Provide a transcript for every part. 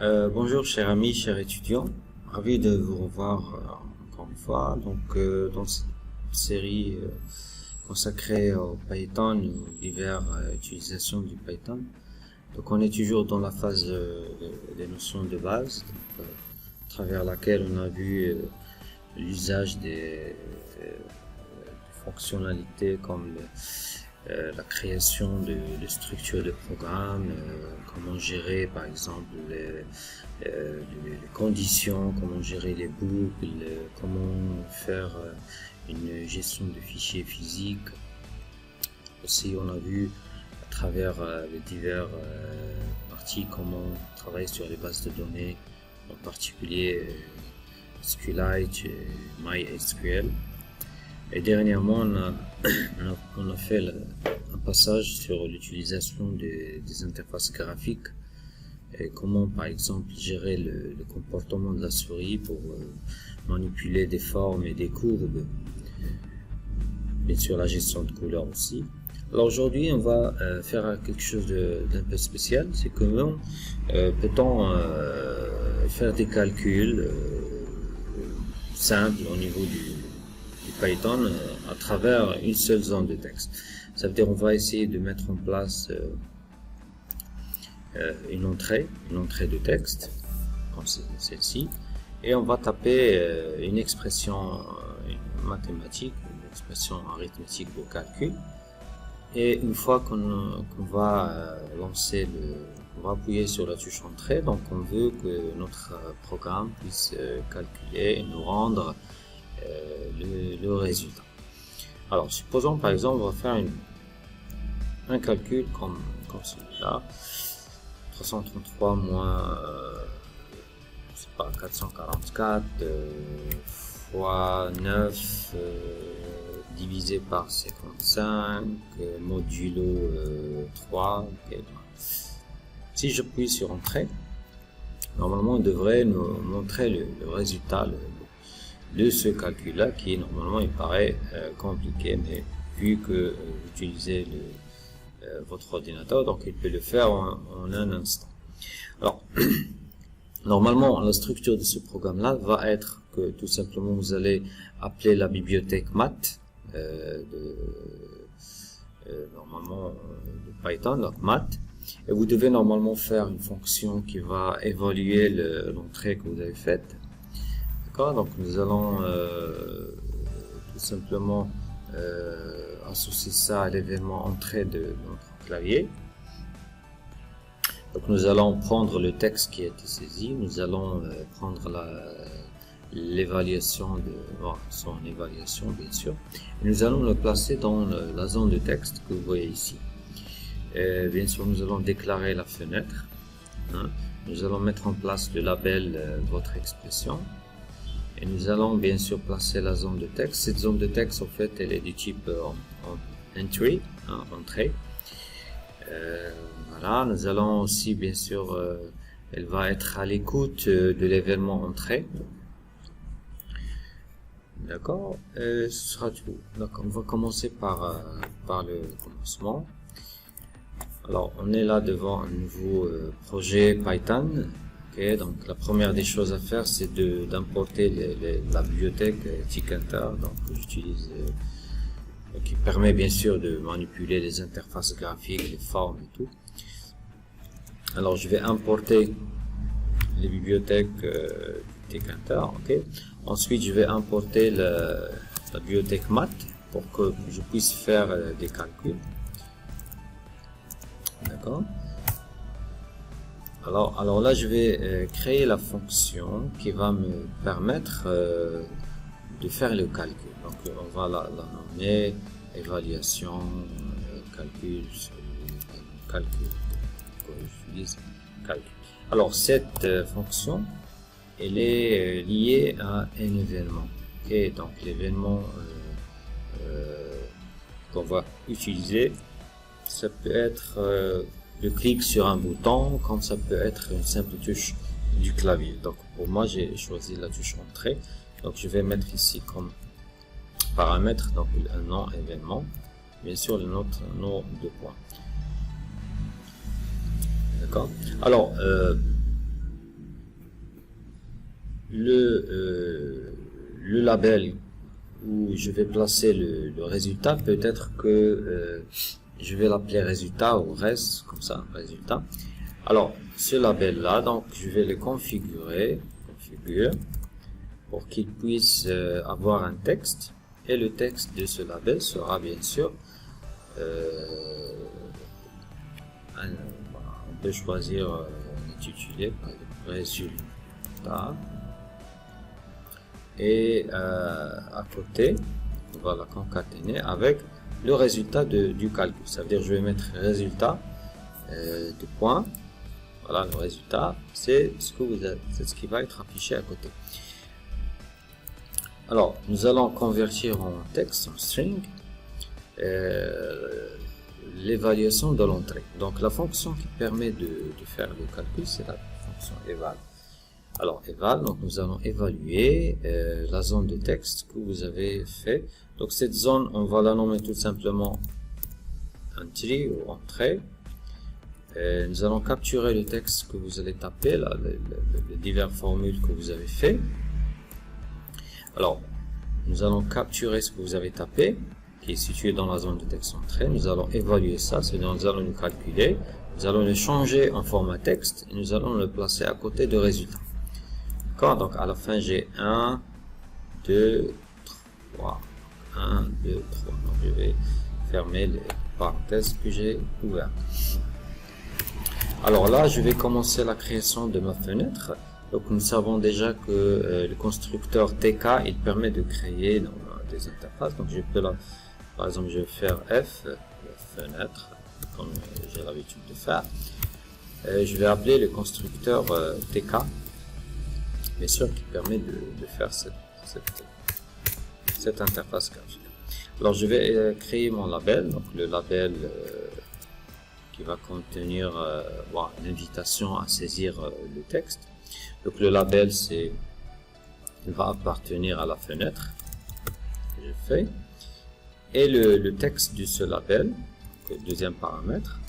Bonjour chers amis, chers étudiants, ravi de vous revoir encore une fois. Dans cette série consacrée au Python, aux diverses utilisations du Python. Donc on est toujours dans la phase des notions de base, à travers laquelle on a vu l'usage des fonctionnalités comme la création de structures de programmes, comment gérer par exemple les conditions, comment gérer les boucles, comment faire une gestion de fichiers physiques. Aussi on a vu à travers les diverses parties comment travailler sur les bases de données, en particulier SQLite et MySQL. Et dernièrement, on a fait un passage sur l'utilisation des interfaces graphiques et comment, par exemple, gérer le comportement de la souris pour manipuler des formes et des courbes. Bien sûr, la gestion de couleurs aussi. Alors aujourd'hui, on va faire quelque chose d'un peu spécial. C'est comment peut-on faire des calculs simples au niveau du Python à travers une seule zone de texte. Ça veut dire on va essayer de mettre en place une entrée de texte comme celle-ci, et on va taper une expression mathématique, une expression arithmétique de calcul, et une fois qu'on va lancer on va appuyer sur la touche entrée, donc on veut que notre programme puisse calculer et nous rendre le résultat. Alors supposons par exemple on va faire un calcul comme celui-là, 333 moins 444 fois 9 divisé par 55 modulo 3. Okay. Si j'appuie sur entrée, normalement il devrait nous montrer le résultat de ce calcul-là, qui normalement il paraît compliqué, mais vu que vous utilisez votre ordinateur, donc il peut le faire en un instant. Alors, normalement, la structure de ce programme-là va être que tout simplement vous allez appeler la bibliothèque math normalement de Python, donc math, et vous devez normalement faire une fonction qui va évaluer l'entrée que vous avez faite. Donc nous allons tout simplement associer ça à l'événement entrée de notre clavier. Donc nous allons prendre le texte qui a été saisi, nous allons prendre l'évaluation son évaluation bien sûr, et nous allons le placer dans la zone de texte que vous voyez ici. Bien sûr nous allons déclarer la fenêtre, nous allons mettre en place le label votre expression. Et nous allons bien sûr placer la zone de texte. Cette zone de texte, en fait, elle est du type entry, entrée. Voilà, nous allons aussi, bien sûr, elle va être à l'écoute de l'événement entrée. D'accord, ce sera tout. Donc, on va commencer par le commencement. Alors, on est là devant un nouveau projet Python. Okay, donc la première des choses à faire, c'est d'importer la bibliothèque Tkinter, donc que j'utilise, qui permet bien sûr de manipuler les interfaces graphiques, les formes et tout. Alors je vais importer les bibliothèques Tkinter. Okay. Ensuite je vais importer la bibliothèque math pour que je puisse faire des calculs. D'accord. Alors là, je vais créer la fonction qui va me permettre de faire le calcul. Donc, on va la nommer évaluation, calcul. Alors, cette fonction, elle est liée à un événement. Okay, donc, l'événement qu'on va utiliser, ça peut être le clic sur un bouton, comme ça peut être une simple touche du clavier. Donc pour moi j'ai choisi la touche entrée, donc je vais mettre ici comme paramètre donc un nom événement, bien sûr le nom de point. D'accord. Alors le label où je vais placer le résultat, peut-être que je vais l'appeler résultat ou res, comme ça, résultat. Alors, ce label-là, donc je vais le configurer, pour qu'il puisse avoir un texte. Et le texte de ce label sera bien sûr, on peut choisir l'intitulé, par exemple, résultat. Et à côté, on va la concaténer avec le résultat du calcul. Ça veut dire que je vais mettre résultat de points. Voilà, le résultat, c'est ce qui va être affiché à côté. Alors, nous allons convertir en texte, en string, l'évaluation de l'entrée. Donc, la fonction qui permet de faire le calcul, c'est la fonction eval. Alors, eval, donc nous allons évaluer la zone de texte que vous avez fait. Donc, cette zone, on va la nommer tout simplement entry ou entrée. Nous allons capturer le texte que vous allez taper, là, les diverses formules que vous avez fait. Alors, nous allons capturer ce que vous avez tapé, qui est situé dans la zone de texte entrée. Nous allons évaluer ça, c'est-à-dire nous allons le calculer. Nous allons le changer en format texte et nous allons le placer à côté de résultat. D'accord? Donc, à la fin, j'ai 1, 2, 3. 1, 2, 3. Donc, je vais fermer les parenthèses que j'ai ouvertes. Alors là, je vais commencer la création de ma fenêtre. Donc nous savons déjà que le constructeur TK, il permet de créer des interfaces. Donc je peux là, par exemple, je vais faire F, fenêtre, comme j'ai l'habitude de faire. Je vais appeler le constructeur TK, bien sûr, qui permet de faire cette interface graphique. Alors je vais créer mon label, donc le label qui va contenir une invitation à saisir le texte. Donc le label va appartenir à la fenêtre que j'ai fait. Et le texte de ce label, le deuxième paramètre,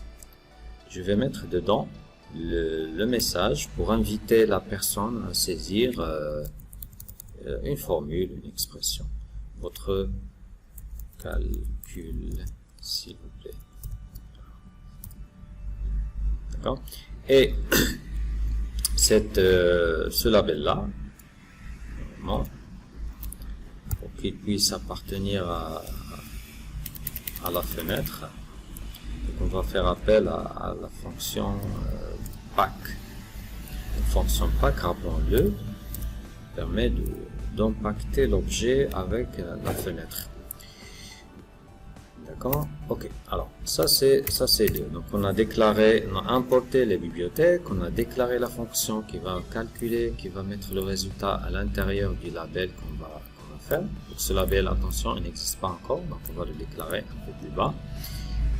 je vais mettre dedans le message pour inviter la personne à saisir une formule, une expression. Votre calcul, s'il vous plaît. D'accord? Et ce label-là, pour qu'il puisse appartenir à la fenêtre, donc on va faire appel à la fonction pack. La fonction pack, rappelons-le, permet d'impacter l'objet avec la fenêtre. D'accord? Ok. Alors, ça c'est deux. Donc, on a importé les bibliothèques, on a déclaré la fonction qui va calculer, qui va mettre le résultat à l'intérieur du label qu'on va faire. Donc, ce label, attention, il n'existe pas encore, donc on va le déclarer un peu plus bas.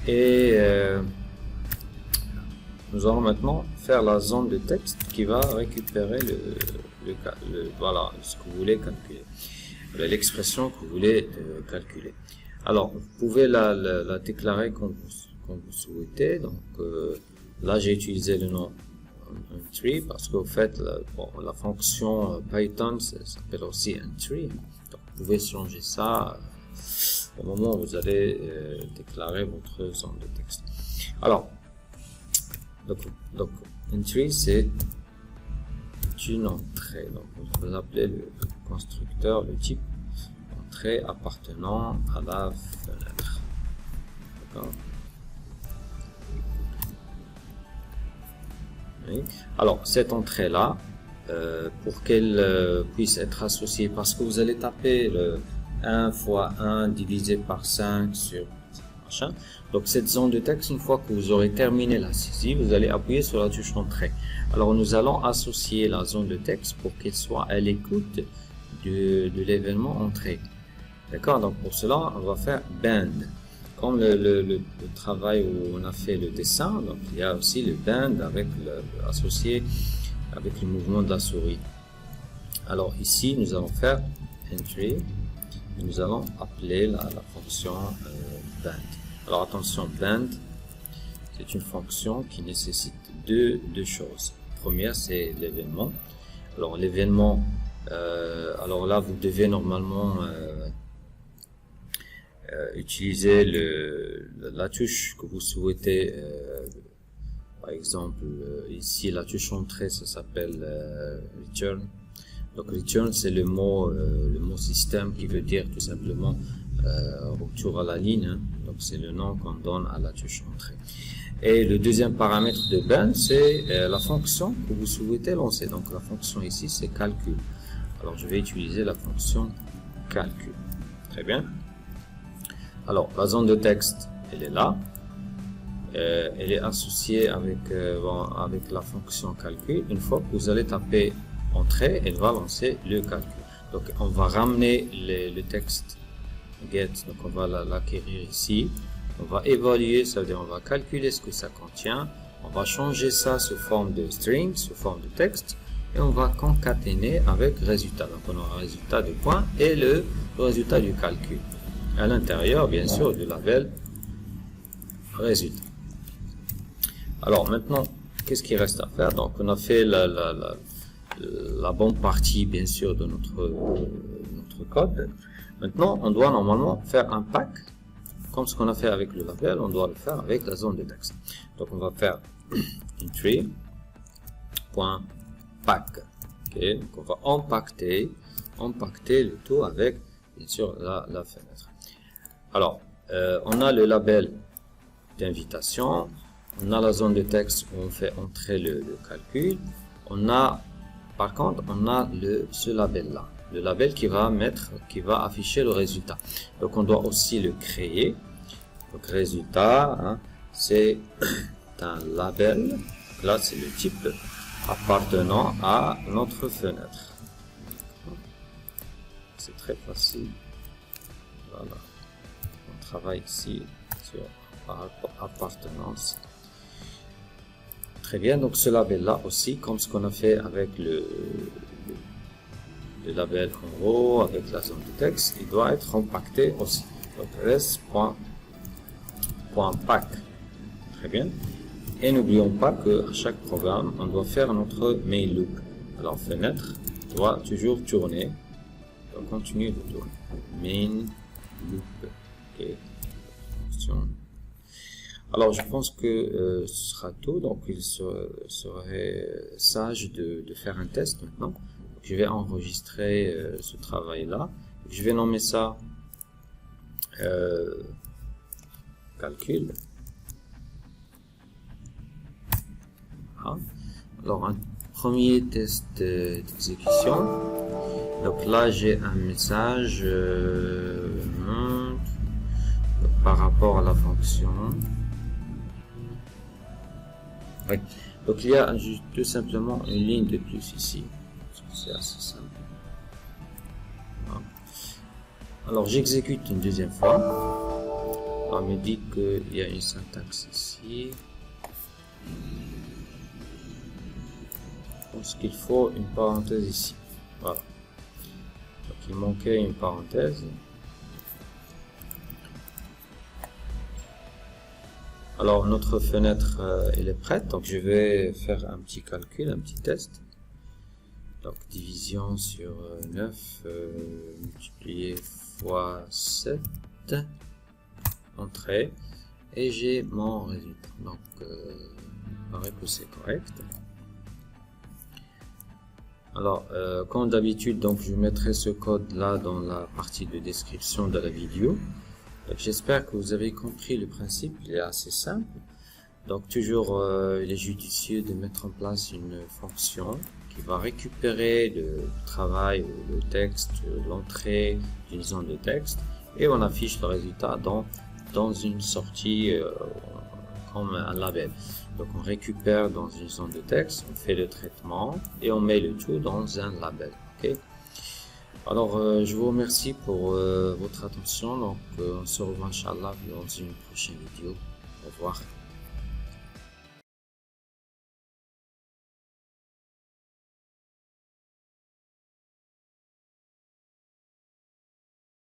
Et nous allons maintenant faire la zone de texte qui va récupérer voilà, ce que vous voulez calculer, l'expression que vous voulez calculer. Alors, vous pouvez la déclarer comme vous souhaitez. Donc, là, j'ai utilisé le nom entry parce qu'au fait, la fonction Python s'appelle aussi entry. Donc, vous pouvez changer ça au moment où vous allez déclarer votre zone de texte. Alors, donc entry, c'est une entrée. Donc, vous appelez le constructeur, le type appartenant à la fenêtre. D'accord? Oui. Alors, cette entrée-là, pour qu'elle puisse être associée, parce que vous allez taper le 1 fois 1 divisé par 5 sur machin. Donc, cette zone de texte, une fois que vous aurez terminé la saisie, vous allez appuyer sur la touche entrée. Alors, nous allons associer la zone de texte pour qu'elle soit à l'écoute de l'événement entrée. D'accord, donc pour cela, on va faire band. Comme le travail où on a fait le dessin, donc il y a aussi le band associé avec le mouvement de la souris. Alors ici, nous allons faire entry et nous allons appeler la fonction band. Alors attention, band, c'est une fonction qui nécessite deux choses. La première, c'est l'événement. Alors l'événement, Alors là, vous devez normalement utiliser la touche que vous souhaitez. Par exemple, ici, la touche entrée, ça s'appelle return. Donc return, c'est le mot système qui veut dire tout simplement retour à la ligne. Hein. Donc c'est le nom qu'on donne à la touche entrée. Et le deuxième paramètre de Ben, c'est la fonction que vous souhaitez lancer. Donc la fonction ici, c'est calcul. Alors je vais utiliser la fonction calcul. Très bien. Alors la zone de texte, elle est là. Elle est associée avec la fonction calcul. Une fois que vous allez taper entrée, elle va lancer le calcul. Donc on va ramener le texte get, donc on va l'acquérir ici. On va évaluer, ça veut dire on va calculer ce que ça contient. On va changer ça sous forme de string, sous forme de texte, et on va concaténer avec résultat. Donc on aura résultat de point et le résultat du calcul. À l'intérieur, bien sûr, du label résultat. Alors maintenant, qu'est-ce qu'il reste à faire? Donc on a fait la bonne partie, bien sûr, de notre code. Maintenant, on doit normalement faire un pack. Comme ce qu'on a fait avec le label, on doit le faire avec la zone de texte. Donc on va faire entry.pack. Okay. Donc on va empaqueter le tout avec, bien sûr, la fenêtre. Alors, on a le label d'invitation. On a la zone de texte où on fait entrer le calcul. Par contre, on a ce label-là. Le label qui va afficher le résultat. Donc, on doit aussi le créer. Donc, résultat, hein, c'est un label. Donc, là, c'est le type appartenant à notre fenêtre. C'est très facile. Voilà. On travaille ici sur appartenance. Très bien, donc ce label-là aussi, comme ce qu'on a fait avec le label en haut, avec la zone de texte, il doit être empaqueté aussi. Donc res.pack. Très bien. Et n'oublions pas qu'à chaque programme, on doit faire notre main loop. Alors fenêtre doit toujours tourner. Donc continue de tourner. Main loop. Ok. Fonction. Alors, je pense que ce sera tout. Donc, il serait sage de faire un test maintenant. Donc, je vais enregistrer ce travail-là. Je vais nommer ça calcul. Voilà. Alors, un premier test d'exécution. Donc là, j'ai un message par rapport à la fonction. Oui. Donc il y a tout simplement une ligne de plus ici. C'est assez simple. Voilà. Alors j'exécute une deuxième fois. On me dit qu'il y a une syntaxe ici. Je pense qu'il faut une parenthèse ici. Voilà. Donc il manquait une parenthèse. Alors notre fenêtre elle est prête, donc je vais faire un petit calcul, un petit test. Donc division sur 9 multiplié fois 7, entrée, et j'ai mon résultat. Donc il paraît que c'est correct. Alors comme d'habitude, donc je mettrai ce code là dans la partie de description de la vidéo. J'espère que vous avez compris le principe, il est assez simple. Donc toujours, il est judicieux de mettre en place une fonction qui va récupérer le travail ou le texte, l'entrée d'une zone de texte, et on affiche le résultat dans une sortie comme un label. Donc on récupère dans une zone de texte, on fait le traitement et on met le tout dans un label. Okay. Alors, je vous remercie pour votre attention. Donc, on se revoit, Inch'Allah, dans une prochaine vidéo. Au revoir.